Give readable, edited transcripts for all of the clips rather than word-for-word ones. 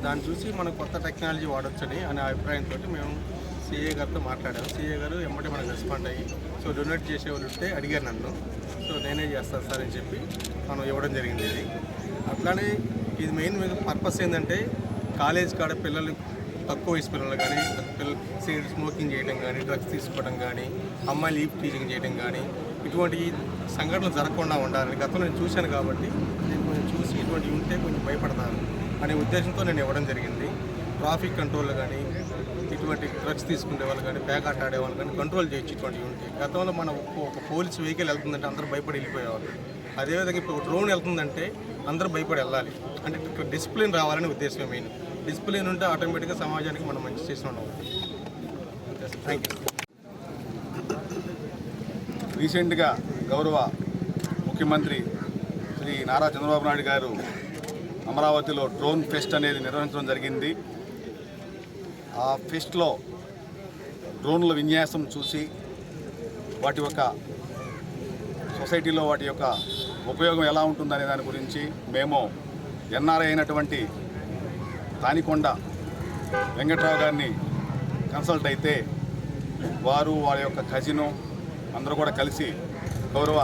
దాన్ని చూసి మనం కొత్త టెక్నాలజీ వాడొచ్చని అనే అభిప్రాయంతో మేము సిఏ గారితో మాట్లాడాము. సిఏ గారు ఎమ్మటే మనకు రెస్పాండ్ అయ్యి సో డొనేట్ చేసేవాళ్ళు ఉంటే అడిగారు నన్ను. సో నేనే చేస్తాను సార్ అని చెప్పి మనం ఇవ్వడం జరిగింది. ఇది అట్లానే ఇది మెయిన్ పర్పస్ ఏంటంటే కాలేజ్ కాడ పిల్లలు తక్కువ వయసు పిల్లలు కానీ పిల్లలు స్మోకింగ్ చేయడం కానీ డ్రగ్స్ తీసుకోవడం కానీ అమ్మాయిలు ఈవ్ టీచింగ్ చేయడం కానీ ఇటువంటి సంఘటనలు జరగకుండా ఉండాలని గతంలో నేను చూశాను కాబట్టి నేను కొంచెం చూసి ఇటువంటివి ఉంటే కొంచెం భయపడతాను అనే ఉద్దేశంతో నేను ఇవ్వడం జరిగింది. ట్రాఫిక్ కంట్రోల్ కానీ ఇటువంటి డ్రగ్స్ తీసుకునే వాళ్ళు కానీ పేకాట ఆడేవాళ్ళు కానీ కంట్రోల్ చేయొచ్చు ఇటువంటివి ఉంటే. గతంలో మన ఒక పోలీస్ వెహికల్ వెళ్తుందంటే అందరూ భయపడి వెళ్ళిపోయేవాళ్ళు. అదేవిధంగా ఇప్పుడు డ్రోన్ వెళ్తుందంటే అందరూ భయపడి వెళ్ళాలి. అంటే ఇక్కడ డిసిప్లిన్ రావాలని ఉద్దేశం మెయిన్. డిసిప్లిన్ ఉంటే ఆటోమేటిక్గా సమాజానికి మనం మంచి చేసిన ఉన్నాం. Thank you. రీసెంట్గా గౌరవ ముఖ్యమంత్రి శ్రీ నారా చంద్రబాబు నాయుడు గారు అమరావతిలో డ్రోన్ ఫెస్ట్ అనేది నిర్వహించడం జరిగింది. ఆ ఫెస్ట్లో డ్రోన్ల విన్యాసం చూసి వాటి యొక్క సొసైటీలో వాటి యొక్క ఉపయోగం ఎలా ఉంటుందనే దాని గురించి మేము ఎన్ఆర్ఐ అయినటువంటి తానికొండ వెంకట్రావు గారిని కన్సల్ట్ అయితే వారు వారి యొక్క కజిను అందరూ కూడా కలిసి గౌరవ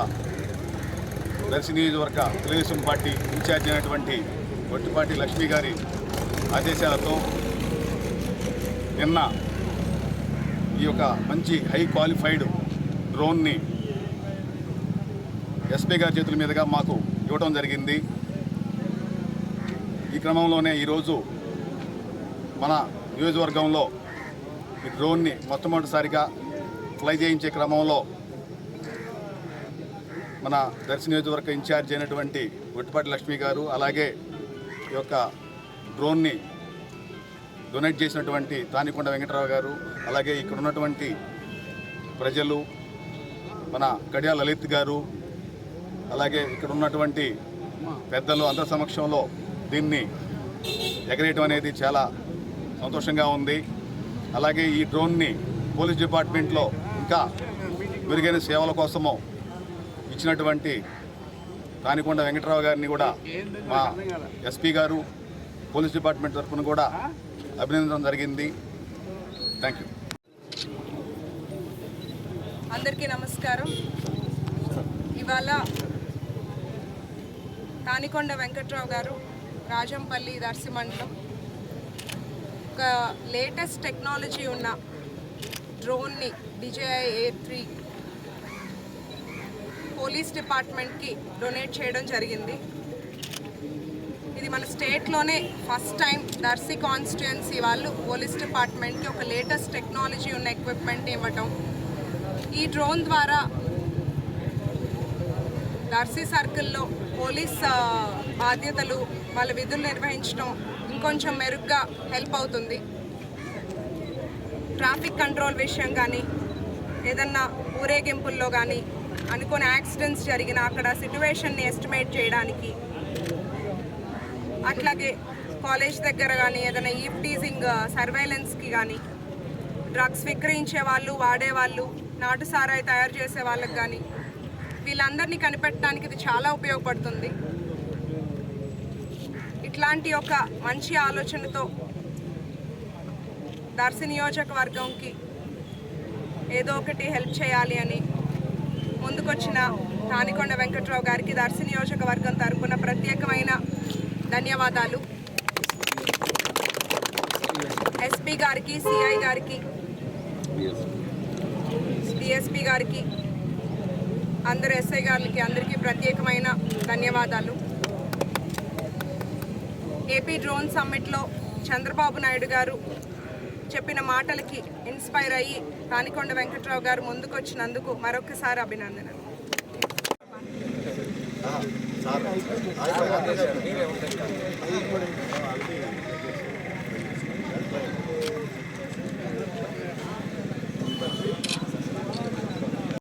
దర్శి నియోజకవర్గ తెలుగుదేశం పార్టీ ఇన్ఛార్జ్ అయినటువంటి గొట్టిపాటి లక్ష్మి గారి ఆదేశాలతో నిన్న ఈ యొక్క మంచి హై క్వాలిఫైడ్ డ్రోన్ని ఎస్పీ గారి చేతుల మీదుగా మాకు ఇవ్వడం జరిగింది. ఈ క్రమంలోనే ఈరోజు మన నియోజకవర్గంలో ఈ డ్రోన్ని మొట్టమొదటిసారిగా ఫ్లై చేయించే క్రమంలో మన దర్శి నియోజకవర్గ ఇన్ఛార్జ్ అయినటువంటి గొట్టిపాటి లక్ష్మి గారు అలాగే ఈ యొక్క డ్రోన్ని డొనేట్ చేసినటువంటి తానికొండ వెంకటరావు గారు అలాగే ఇక్కడ ఉన్నటువంటి ప్రజలు మన కడియాల లలిత్ గారు అలాగే ఇక్కడ ఉన్నటువంటి పెద్దలు అందరి సమక్షంలో దీన్ని ఎగరేయటం అనేది చాలా సంతోషంగా ఉంది. అలాగే ఈ డ్రోన్ని పోలీస్ డిపార్ట్మెంట్లో ఇంకా మెరుగైన సేవల కోసము ఇచ్చినటువంటి తానికొండ వెంకటరావు గారిని కూడా మా ఎస్పీ గారు పోలీస్ డిపార్ట్మెంట్ తరఫున కూడా అభినందించడం జరిగింది. Thank you. అందరికీ నమస్కారం. ఇవాళ తానికొండ వెంకట్రావు గారు రాజంపల్లి దర్శి మండలం ఒక లేటెస్ట్ టెక్నాలజీ ఉన్న డ్రోన్ని DJI Air 3 పోలీస్ డిపార్ట్మెంట్కి డొనేట్ చేయడం జరిగింది. ఇది మన స్టేట్లోనే ఫస్ట్ టైం దర్శి కాన్స్టిట్యుయెన్సీ వాళ్ళు పోలీస్ డిపార్ట్మెంట్కి ఒక లేటెస్ట్ టెక్నాలజీ ఉన్న ఎక్విప్మెంట్ ఇవ్వటం. ఈ డ్రోన్ ద్వారా దర్శి సర్కిల్లో పోలీస్ బాధ్యతలు వాళ్ళ విధులు నిర్వహించడం ఇంకొంచెం మెరుగ్గా హెల్ప్ అవుతుంది. ట్రాఫిక్ కంట్రోల్ విషయం కానీ ఏదన్నా ఊరేగింపుల్లో కానీ అనుకోని యాక్సిడెంట్స్ జరిగిన అక్కడ సిట్యువేషన్ని ఎస్టిమేట్ చేయడానికి, అట్లాగే కాలేజ్ దగ్గర కానీ ఏదైనా ఈవ్ టీజింగ్ సర్వేలెన్స్కి కానీ, డ్రగ్స్ విక్రయించే వాళ్ళు వాడేవాళ్ళు నాటు సారాయి తయారు చేసే వాళ్ళకి కానీ వీళ్ళందరినీ కనిపెట్టడానికి ఇది చాలా ఉపయోగపడుతుంది. ఇట్లాంటి ఒక మంచి ఆలోచనతో దర్శి నియోజకవర్గంకి ఏదో ఒకటి హెల్ప్ చేయాలి అని ముందుకొచ్చిన తానికొండ వెంకట్రావు గారికి దర్శి నియోజకవర్గం తరపున ప్రత్యేకమైన ధన్యవాదాలు. ఎస్పీ గారికి, సిఐ గారికి, డిఎస్పీ గారికి, అందరు ఎస్ఐ గారికి అందరికీ ప్రత్యేకమైన ధన్యవాదాలు. ఏపీ డ్రోన్ సమ్మిట్లో చంద్రబాబు నాయుడు గారు చెప్పిన మాటలకి ఇన్స్పైర్ అయ్యి తానికొండ వెంకట్రావు గారు ముందుకొచ్చినందుకు మరొకసారి అభినందనలు.